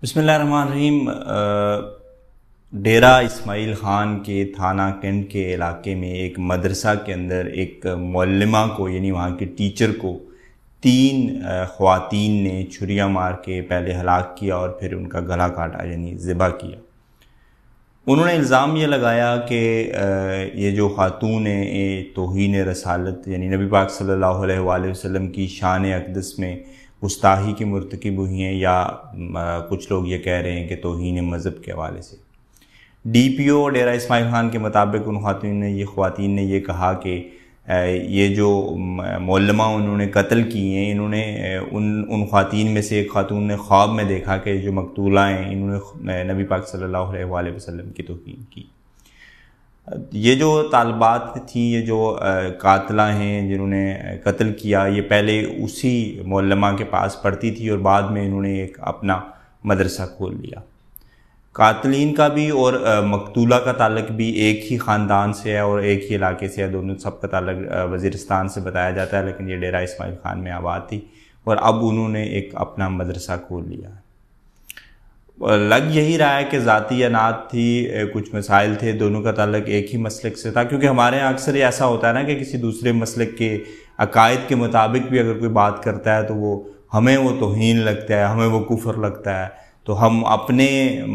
بسم اللہ الرحمن الرحیم۔ ڈیرہ اسماعیل خان کے تھانہ کنڈ کے علاقے میں ایک مدرسہ کے اندر ایک معلمہ کو یعنی وہاں کے ٹیچر کو 3 خواتین نے چھریاں مار کے پہلے ہلاک کیا اور پھر ان کا گلا کاٹا یعنی ذبح کیا۔ انہوں نے الزام یہ لگایا کہ یہ جو خاتون ہیں توہین رسالت یعنی نبی پاک صلی اللہ علیہ وآلہ وسلم کی شان اقدس میں گستاخی کی مرتکب ہوئی ہیں، یا کچھ لوگ یہ کہہ رہے ہیں کہ توہین مذہب کے حوالے سے۔ ڈی پی او ڈیرہ اسماعیل خان کے مطابق ان خواتین نے یہ کہا کہ یہ جو معلمہ انہوں نے قتل کی ہیں، انہوں نے ان خواتین میں سے ایک خاتون نے خواب میں دیکھا کہ جو مقتولہ ہیں انہوں نے نبی پاک صلی اللہ علیہ وآلہ وسلم کی توہین کی۔ یہ جو طالبات تھیں، یہ جو قاتلہ ہیں جنہوں نے قتل کیا، یہ پہلے اسی معلمہ کے پاس پڑھتی تھی اور بعد میں انہوں نے ایک اپنا مدرسہ کھول لیا۔ قاتلین کا بھی اور مقتولہ کا تعلق بھی ایک ہی خاندان سے ہے اور ایک ہی علاقے سے ہے، دونوں سب کا تعلق وزیرستان سے بتایا جاتا ہے، لیکن یہ ڈیرہ اسماعیل خان میں آباد تھی اور اب انہوں نے ایک اپنا مدرسہ کھول لیا۔ لگ یہی رہا ہے کہ ذاتی انات تھی، کچھ مسائل تھے، دونوں کا تعلق ایک ہی مسلک سے تھا، کیونکہ ہمارے یہاں اکثر ایسا ہوتا ہے نا کہ کسی دوسرے مسلک کے عقائد کے مطابق بھی اگر کوئی بات کرتا ہے تو ہمیں وہ توہین لگتا ہے، ہمیں وہ کفر لگتا ہے، تو ہم اپنے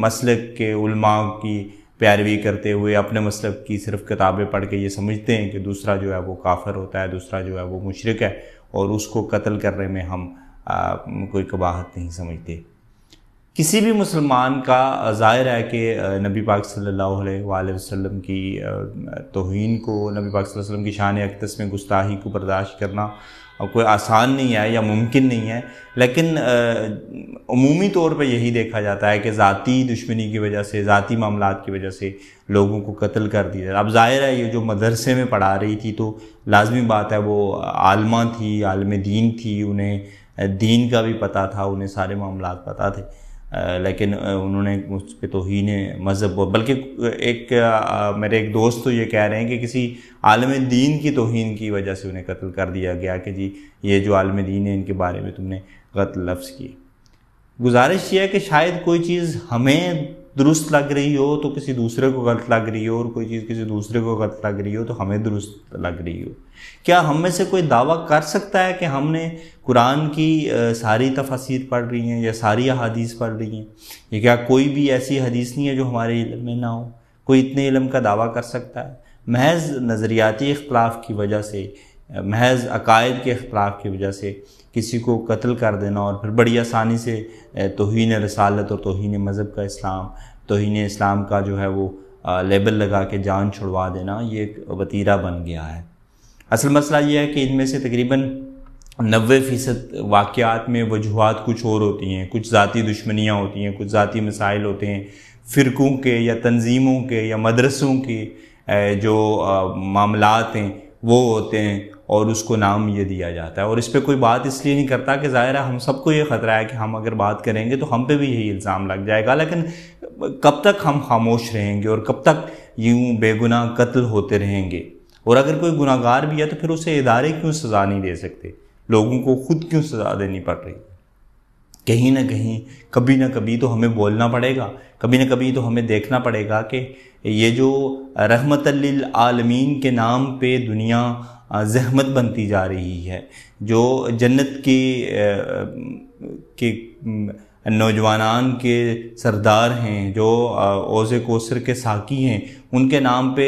مسلک کے علماء کی پیروی کرتے ہوئے اپنے مسلک کی صرف کتابیں پڑھ کے یہ سمجھتے ہیں کہ دوسرا جو ہے وہ کافر ہوتا ہے، دوسرا جو ہے وہ مشرک ہے، اور اس کو قتل کرنے میں ہم کوئی قباحت نہیں سمجھتے۔ کسی بھی مسلمان کا ظاہر ہے کہ نبی پاک صلی اللہ علیہ وآلہ وسلم کی توہین کو، نبی پاک صلی اللہ علیہ وسلم کی شان اقدس میں گستاخی کو برداشت کرنا کوئی آسان نہیں ہے یا ممکن نہیں ہے، لیکن عمومی طور پہ یہی دیکھا جاتا ہے کہ ذاتی دشمنی کی وجہ سے، ذاتی معاملات کی وجہ سے لوگوں کو قتل کر دیا جاتا ہے۔ اب ظاہر ہے یہ جو مدرسے میں پڑھا رہی تھی تو لازمی بات ہے وہ عالمہ تھی، عالم دین تھی، انہیں دین کا بھی پتہ تھا، انہیں سارے معاملات پتہ تھے، لیکن انہوں نے اس پہ توہین مذہب، بلکہ میرے ایک دوست تو یہ کہہ رہے ہیں کہ کسی عالم دین کی توہین کی وجہ سے انہیں قتل کر دیا گیا کہ جی یہ جو عالم دین ہے ان کے بارے میں تم نے غلط لفظ کیے۔ گزارش یہ ہے کہ شاید کوئی چیز ہمیں درست لگ رہی ہو تو کسی دوسرے کو غلط لگ رہی ہو، اور کوئی چیز کسی دوسرے کو غلط لگ رہی ہو تو ہمیں درست لگ رہی ہو۔ کیا ہم میں سے کوئی دعویٰ کر سکتا ہے کہ ہم نے قرآن کی ساری تفاسیر پڑھ رہی ہیں یا ساری احادیث پڑھ رہی ہیں؟ یہ کیا کوئی بھی ایسی حدیث نہیں ہے جو ہمارے علم میں نہ ہو؟ کوئی اتنے علم کا دعویٰ کر سکتا ہے؟ محض نظریاتی اختلاف کی وجہ سے، محض عقائد کے اختلاف کی وجہ سے کسی کو قتل کر دینا اور پھر بڑی آسانی سے توہین رسالت اور توہین مذہب کا توہین اسلام کا جو ہے وہ لیبل لگا کے جان چھڑوا دینا، یہ ایک وتیرہ بن گیا ہے۔ اصل مسئلہ یہ ہے کہ ان میں سے تقریباً 90% واقعات میں وجوہات کچھ اور ہوتی ہیں، کچھ ذاتی دشمنیاں ہوتی ہیں، کچھ ذاتی مسائل ہوتے ہیں، فرقوں کے یا تنظیموں کے یا مدرسوں کے جو معاملات ہیں وہ ہوتے ہیں، اور اس کو نام یہ دیا جاتا ہے، اور اس پہ کوئی بات اس لیے نہیں کرتا کہ ظاہر ہے ہم سب کو یہ خطرہ ہے کہ ہم اگر بات کریں گے تو ہم پہ بھی یہی الزام لگ جائے گا، لیکن کب تک ہم خاموش رہیں گے اور کب تک یوں بے گناہ قتل ہوتے رہیں گے؟ اور اگر کوئی گناہ گار بھی ہے تو پھر اسے ادارے کیوں سزا نہیں دے سکتے؟ لوگوں کو خود کیوں سزا دینی پڑ رہی؟ کہیں نہ کہیں کبھی نہ کبھی تو ہمیں بولنا پڑے گا، کبھی نہ کبھی تو ہمیں دیکھنا پڑے گا کہ یہ جو رحمت للعالمین کے نام پہ دنیا زحمت بنتی جا رہی ہے، جو جنت کے نوجوانان کے سردار ہیں، جو حوض کوثر کے ساقی ہیں، ان کے نام پہ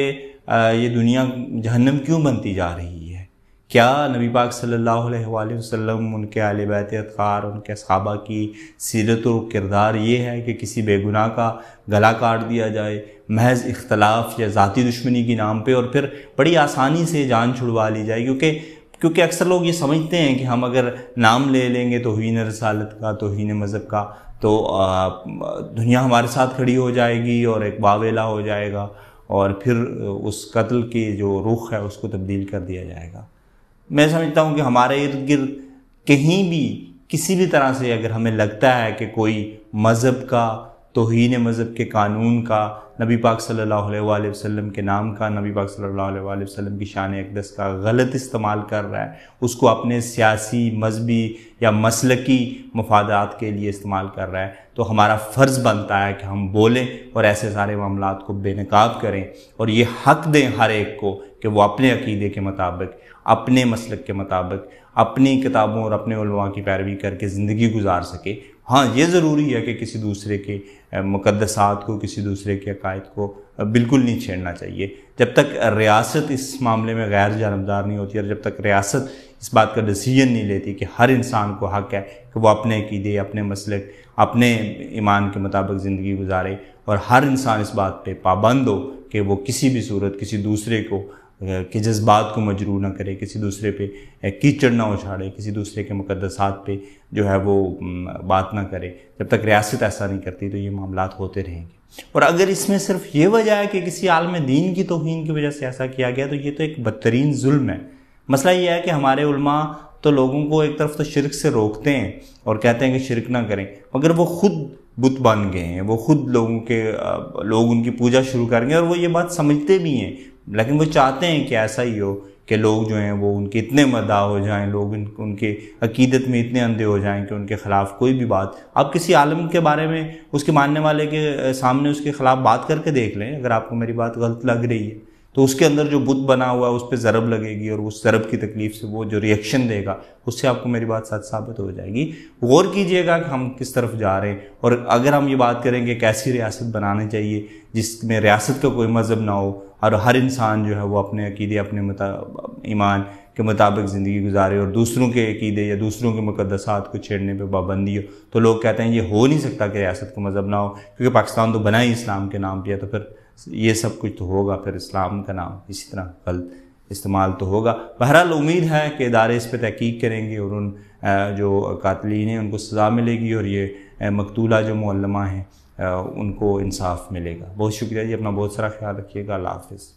یہ دنیا جہنم کیوں بنتی جا رہی ہے؟ کیا نبی پاک صلی اللہ علیہ وآلہ وسلم، ان کے اہل بیت اطہار، ان کے صحابہ کی سیرت و کردار یہ ہے کہ کسی بے گناہ کا گلا کاٹ دیا جائے محض اختلاف یا ذاتی دشمنی کے نام پہ، اور پھر بڑی آسانی سے جان چھڑوا لی جائے؟ کیونکہ اکثر لوگ یہ سمجھتے ہیں کہ ہم اگر نام لے لیں گے توہین رسالت کا، توہین مذہب کا، تو دنیا ہمارے ساتھ کھڑی ہو جائے گی اور ایک واویلا ہو جائے گا، اور پھر اس قتل کی جو رخ ہے اس کو تبدیل کر دیا جائے گا۔ میں سمجھتا ہوں کہ ہمارے ارد گرد کہیں بھی کسی بھی طرح سے اگر ہمیں لگتا ہے کہ کوئی مذہب کا توہین مذہب کے قانون کا، نبی پاک صلی اللہ علیہ وآلہ وسلم کے نام کا، نبی پاک صلی اللہ علیہ وآلہ وسلم کی شان اقدس کا غلط استعمال کر رہا ہے، اس کو اپنے سیاسی، مذہبی یا مسلکی مفادات کے لیے استعمال کر رہا ہے، تو ہمارا فرض بنتا ہے کہ ہم بولیں اور ایسے سارے معاملات کو بے نقاب کریں، اور یہ حق دیں ہر ایک کو کہ وہ اپنے عقیدے کے مطابق، اپنے مسلک کے مطابق، اپنی کتابوں اور اپنے علماء کی پیروی کر کے زندگی گزار سکے۔ ہاں یہ ضروری ہے کہ کسی دوسرے کے مقدسات کو، کسی دوسرے کے عقائد کو بالکل نہیں چھیڑنا چاہیے۔ جب تک ریاست اس معاملے میں غیر جانبدار نہیں ہوتی، اور جب تک ریاست اس بات کا ڈیسیژن نہیں لیتی کہ ہر انسان کو حق ہے کہ وہ اپنے عقیدے، اپنے مسلک، اپنے ایمان کے مطابق زندگی گزارے، اور ہر انسان اس بات پہ پابند ہو کہ وہ کسی بھی صورت کسی دوسرے کو کے جذبات کو مجروح نہ کرے، کسی دوسرے پہ کیچڑ نہ اچھاڑے، کسی دوسرے کے مقدسات پہ جو ہے وہ بات نہ کرے۔ جب تک ریاست ایسا نہیں کرتی تو یہ معاملات ہوتے رہیں گے۔ اور اگر اس میں صرف یہ وجہ ہے کہ کسی عالم دین کی توہین کی وجہ سے ایسا کیا گیا، تو یہ تو ایک بدترین ظلم ہے۔ مسئلہ یہ ہے کہ ہمارے علماء تو لوگوں کو ایک طرف تو شرک سے روکتے ہیں اور کہتے ہیں کہ شرک نہ کریں، مگر وہ خود بت بن گئے ہیں، وہ خود لوگ ان کی پوجا شروع کریں گے، اور وہ یہ بات سمجھتے بھی ہیں، لیکن وہ چاہتے ہیں کہ ایسا ہی ہو کہ لوگ جو ہیں وہ ان کے اتنے مداح ہو جائیں، لوگ ان کے عقیدت میں اتنے اندھے ہو جائیں کہ ان کے خلاف کوئی بھی بات، آپ کسی عالم کے بارے میں اس کے ماننے والے کے سامنے اس کے خلاف بات کر کے دیکھ لیں، اگر آپ کو میری بات غلط لگ رہی ہے تو اس کے اندر جو بت بنا ہوا ہے اس پہ ضرب لگے گی، اور اس ضرب کی تکلیف سے وہ جو ری ایکشن دے گا اس سے آپ کو میری بات سچ ثابت ہو جائے گی۔ غور کیجئے گا کہ ہم کس طرف جا رہے ہیں، اور اگر ہم یہ بات کریں کہ کیسی ریاست بنانی چاہیے جس میں ریاست کا کوئی مذہب نہ ہو، اور ہر انسان جو ہے وہ اپنے عقیدے، اپنے ایمان کے مطابق زندگی گزارے، اور دوسروں کے عقیدے یا دوسروں کے مقدسات کو چھیڑنے پہ پابندی ہو، تو لوگ کہتے ہیں یہ ہو نہیں سکتا کہ ریاست کا مذہب نہ ہو، کیونکہ پاکستان تو بنا ہی اسلام کے نام پہ ہے، تو پھر یہ سب کچھ تو ہوگا، پھر اسلام کا نام اسی طرح غلط استعمال تو ہوگا۔ بہرحال امید ہے کہ ادارے اس پہ تحقیق کریں گے، اور ان جو قاتلین ہیں ان کو سزا ملے گی، اور یہ مقتولہ جو معلمہ ہیں ان کو انصاف ملے گا۔ بہت شکریہ جی، اپنا بہت سارا خیال رکھیے گا، اللہ حافظ۔